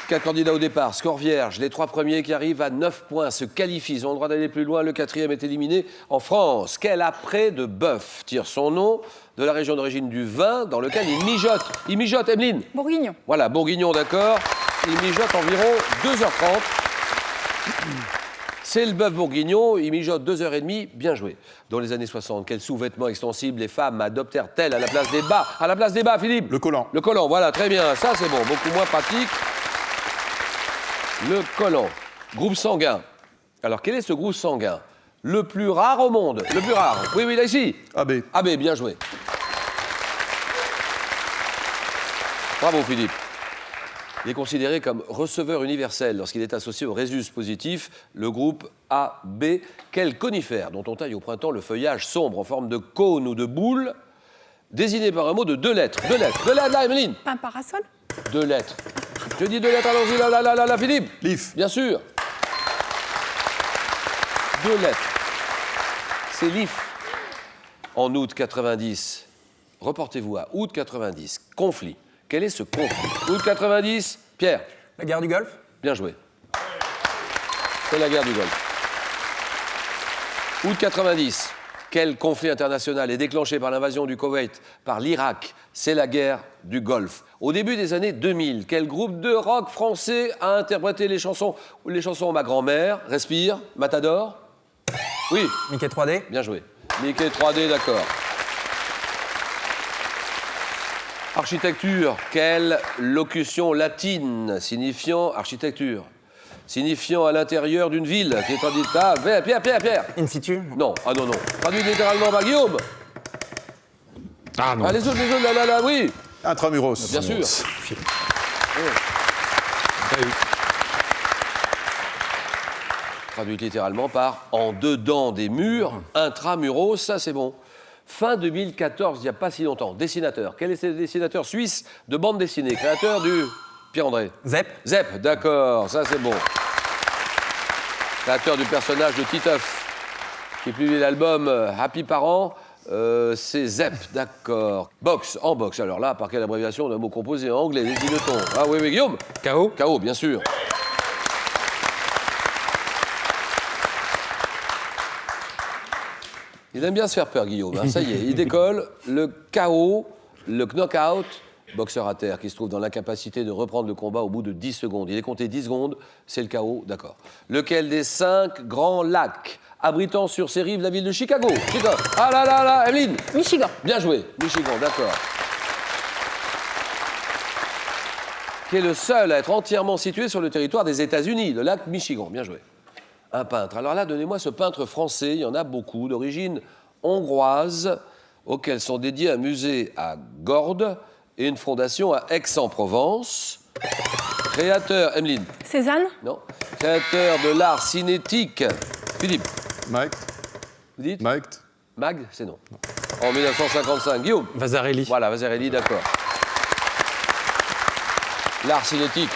4 candidats au départ, score vierge. Les 3 premiers qui arrivent à 9 points se qualifient. Ils ont le droit d'aller plus loin. Le 4e est éliminé. En France, quel apprêt de bœuf tire son nom de la région d'origine du vin dans lequel il mijote? Il mijote, Emeline? Bourguignon. Voilà, Bourguignon, d'accord. Il mijote environ 2h30. C'est le bœuf bourguignon, il mijote 2h30, bien joué. Dans les années 60, quels sous-vêtements extensibles les femmes adoptèrent-elles à la place des bas? À la place des bas, Philippe? Le collant. Le collant, voilà, très bien. Ça, c'est bon, beaucoup moins pratique. Le collant. Groupe sanguin. Alors, quel est ce groupe sanguin? Le plus rare au monde. Le plus rare. Oui, oui, là, ici. AB. AB, bien joué. Bravo, Philippe. Il est considéré comme receveur universel lorsqu'il est associé au rhésus positif, le groupe AB. Quel conifère dont on taille au printemps le feuillage sombre en forme de cône ou de boule, désigné par un mot de 2 lettres? 2 lettres. 2 lettres, là, Emeline? Un parasol. 2 lettres. Je dis 2 lettres, allons-y, là, Philippe? L'IF. Bien sûr. 2 lettres. C'est l'IF. En août 90, reportez-vous à août 90, conflit. Quel est ce conflit? Août 90, Pierre? La guerre du Golfe. Bien joué. C'est la guerre du Golfe. Août 90, quel conflit international est déclenché par l'invasion du Koweït par l'Irak? C'est la guerre du Golfe. Au début des années 2000, quel groupe de rock français a interprété les chansons Ma grand-mère? Respire, Matador? Oui, Mickey 3D. bien joué. Mickey 3D, d'accord. Architecture, quelle locution latine signifiant architecture? Signifiant à l'intérieur d'une ville, qui est traduite à... Pierre. In situ. Non, ah non. Traduit littéralement par Guillaume. Ah non. Ah, les autres, là, oui. Intramuros. Bien sûr. Traduit littéralement par en dedans des murs, intramuros, ça c'est bon. Fin 2014, il n'y a pas si longtemps, dessinateur. Quel est ce dessinateur suisse de bande dessinée, créateur du... Pierre-André? Zep. Zep, d'accord, ça c'est bon. Créateur du personnage de Titeuf, qui publie l'album Happy Parents, c'est Zep, d'accord. Boxe, en boxe, alors là, par quelle abréviation d'un mot composé en anglais, les dit-on? Ah oui, Guillaume? KO. KO, bien sûr. Il aime bien se faire peur, Guillaume. Hein. Ça y est, il décolle. Le KO, le knock-out, boxeur à terre qui se trouve dans l'incapacité de reprendre le combat au bout de 10 secondes. Il est compté 10 secondes, c'est le KO, d'accord. Lequel des 5 grands lacs abritant sur ses rives la ville de Chicago? Ah là, Emeline? Michigan. Bien joué, Michigan, d'accord. Qui est le seul à être entièrement situé sur le territoire des États-Unis, le lac Michigan. Bien joué. Un peintre. Alors là, donnez-moi ce peintre français, il y en a beaucoup, d'origine hongroise, auquel sont dédiés un musée à Gordes et une fondation à Aix-en-Provence. Créateur, Emeline? Cézanne. Non. Créateur de l'art cinétique, Philippe? Mike. Vous dites? Mike. Mag, c'est non. En 1955, Guillaume? Vasarely. Voilà, Vasarely, d'accord. L'art cinétique.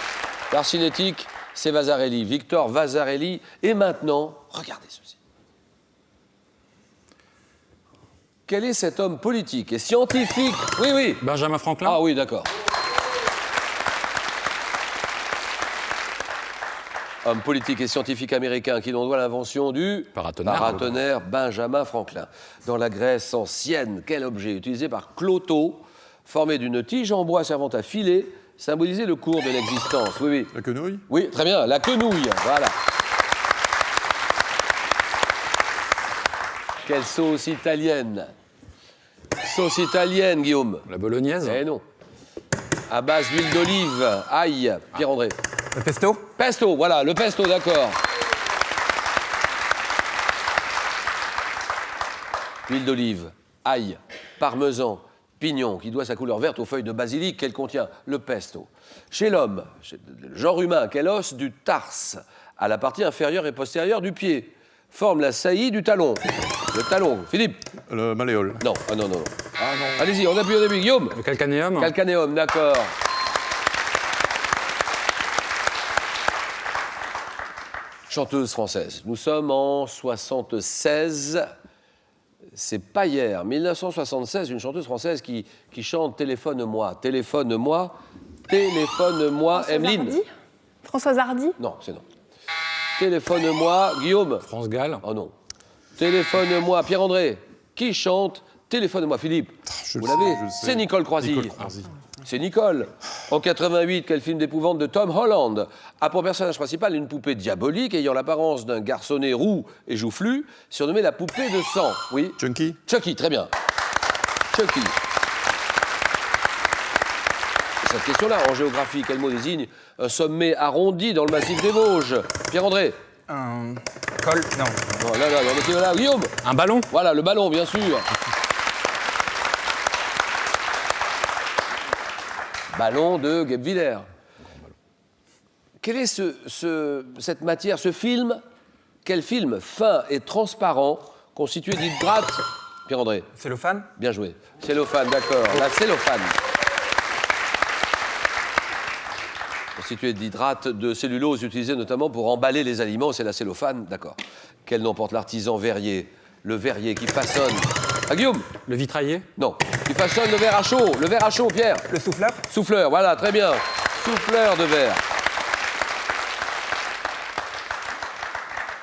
L'art cinétique, c'est Vasarely. Victor Vasarely. Et maintenant, regardez ceci. Quel est cet homme politique et scientifique? Oui. Benjamin Franklin. Ah oui, d'accord. Homme politique et scientifique américain qui l'on doit l'invention du paratonnerre Benjamin Franklin. Dans la Grèce ancienne, quel objet utilisé par Cloto, formé d'une tige en bois servant à filer, symbolisait le cours de l'existence? Oui. La quenouille. Oui, très bien, la quenouille, voilà. Quelle sauce italienne? Sauce italienne, Guillaume? La bolognaise. Eh non. À base d'huile d'olive, ail, Pierre-André. Le pesto. Pesto, voilà, le pesto, d'accord. Huile d'olive, ail, parmesan, pignon, qui doit sa couleur verte aux feuilles de basilic qu'elle contient, le pesto. Chez l'homme, le genre humain, quel os du tarse, à la partie inférieure et postérieure du pied, forme la saillie du talon? Le talon, Philippe? Le malléole. Non, ah non. Ah non. Allez-y, on appuie au début, Guillaume? Le calcanéum. Calcanéum, d'accord. Chanteuse française. Nous sommes en 76. C'est pas hier. 1976, une chanteuse française qui chante Téléphone-moi. Téléphone-moi. Téléphone-moi. Françoise Emeline. Hardy. Françoise Hardy. Non, c'est non. Téléphone-moi, Guillaume. France Gall. Oh non. Téléphone-moi, Pierre-André. Qui chante Téléphone-moi, Philippe. Je Vous le sais, l'avez. je le sais. C'est Nicole Croisille. Nicole Croisille. C'est Nicole. En 88, quel film d'épouvante de Tom Holland a pour personnage principal une poupée diabolique ayant l'apparence d'un garçonnet roux et joufflu, surnommé la poupée de sang. Oui. Chunky. Chucky, très bien. Chucky. Cette question-là, en géographie, quel mot désigne un sommet arrondi dans le massif des Vosges? Pierre-André. Un col. Non. Non, là, on était là. Guillaume. Un ballon. Voilà, le ballon, bien sûr. Ballon de Guebwiller. Quelle est cette matière, ce film? Quel film fin et transparent constitué d'hydrate? Pierre-André. Cellophane. Bien joué. Cellophane, d'accord. La cellophane. Constitué d'hydrate de cellulose utilisé notamment pour emballer les aliments, c'est la cellophane, d'accord. Quel nom porte l'artisan verrier? Le verrier qui façonne. Ah, Guillaume? Le vitrailler. Non. Qui façonne le verre à chaud. Le verre à chaud, Pierre. Le souffleur. Souffleur, voilà, très bien. Souffleur de verre.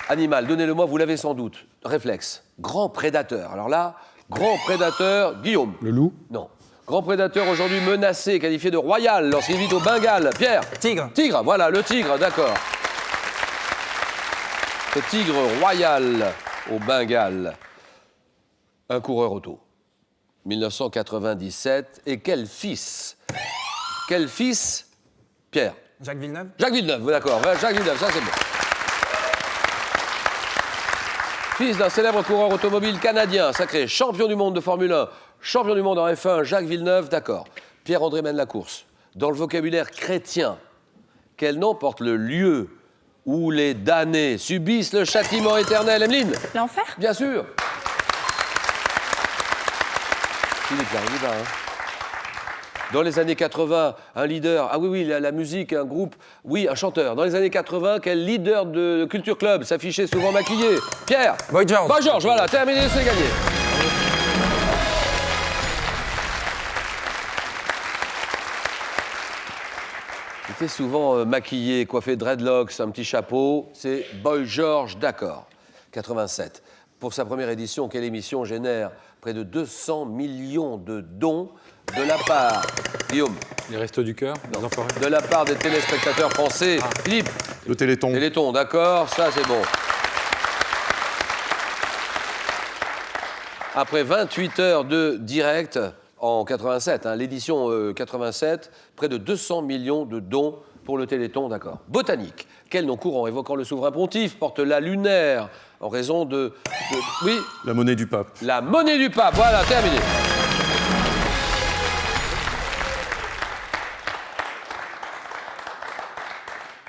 Animal, donnez-le-moi, vous l'avez sans doute. Réflexe. Grand prédateur. Alors là, grand prédateur, Guillaume. Le loup. Non. Grand prédateur aujourd'hui menacé, qualifié de royal lorsqu'il vit au Bengale. Pierre. Tigre. Tigre, voilà, le tigre, d'accord. Le tigre royal au Bengale. Un coureur auto. 1997. Et quel fils? Quel fils? Pierre. Jacques Villeneuve. Jacques Villeneuve, d'accord. Jacques Villeneuve, ça c'est bon. Fils d'un célèbre coureur automobile canadien, sacré champion du monde de Formule 1, champion du monde en F1, Jacques Villeneuve, d'accord. Pierre-André mène la course. Dans le vocabulaire chrétien, quel nom porte le lieu où les damnés subissent le châtiment éternel? Emeline? L'enfer. Bien sûr. Philippe, là, on y va, hein. Dans les années 80, un leader, ah oui, la musique, un groupe, oui, un chanteur. Dans les années 80, quel leader de Culture Club s'affichait souvent maquillé? Pierre. Boy George. Boy George, voilà, terminé, c'est gagné. Il était souvent maquillé, coiffé de dreadlocks, un petit chapeau. C'est Boy George, d'accord. 87. Pour sa première édition, quelle émission génère près de 200 millions de dons de la part, Guillaume, Les restos du cœur. Les enfoirés. de la part des téléspectateurs français? Philippe. Le Téléthon. Téléthon, d'accord, ça c'est bon. Après 28 heures de direct en 87, hein, l'édition 87, près de 200 millions de dons pour le Téléthon, d'accord. Botanique, quel nom courant évoquant le souverain pontife porte la lunaire en raison de... Oui, La monnaie du pape. la monnaie du pape, voilà, terminé.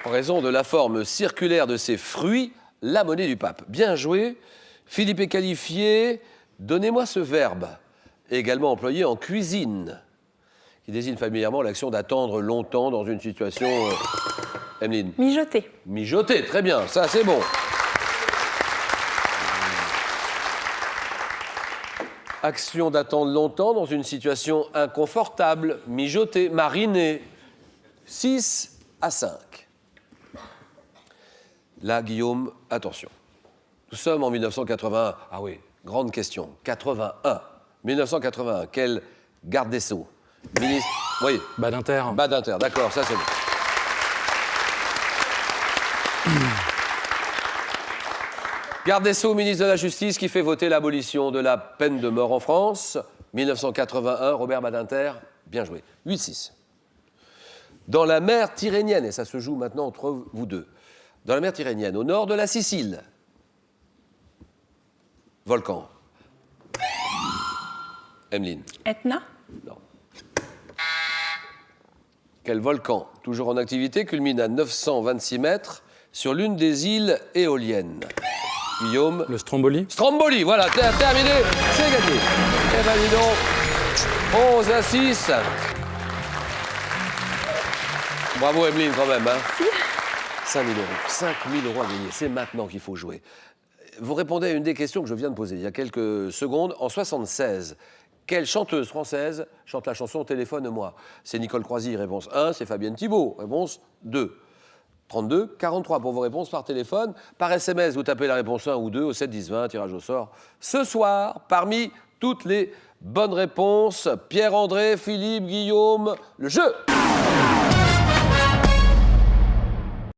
En raison de la forme circulaire de ses fruits, la monnaie du pape. Bien joué. Philippe est qualifié. Donnez-moi ce verbe, également employé en cuisine, qui désigne familièrement l'action d'attendre longtemps dans une situation... Emeline. Mijoter. Mijoter, très bien, ça c'est bon. Action d'attendre longtemps dans une situation inconfortable, mijoter, mariner. 6 à 5. Là, Guillaume, attention. Nous sommes en 1981. Ah oui, grande question. 81. 1981. Quel garde des Sceaux? Ministre. Oui. Badinter. Badinter, d'accord, ça c'est bon. Garde des Sceaux, ministre de la Justice, qui fait voter l'abolition de la peine de mort en France. 1981, Robert Badinter, bien joué. 8-6. Dans la mer Tyrrhénienne, et ça se joue maintenant entre vous deux, dans la mer Tyrrhénienne, au nord de la Sicile, volcan. Emeline. Etna. Non. Quel volcan, toujours en activité, culmine à 926 mètres sur l'une des îles éoliennes? Guillaume. Le Stromboli. Stromboli, voilà, terminé, c'est gagné. Eh ben dis donc, 11 à 6. Bravo Emeline quand même, hein. 5 000 euros. 5 000 euros à gagner, c'est maintenant qu'il faut jouer. Vous répondez à une des questions que je viens de poser il y a quelques secondes. En 76, quelle chanteuse française chante la chanson Téléphone-moi? C'est Nicole Croisille, réponse 1. C'est Fabienne Thibault, réponse 2. 32 43 pour vos réponses par téléphone. Par SMS, vous tapez la réponse 1 ou 2 au 7 10 20, tirage au sort. Ce soir, parmi toutes les bonnes réponses, Pierre-André, Philippe, Guillaume, le jeu.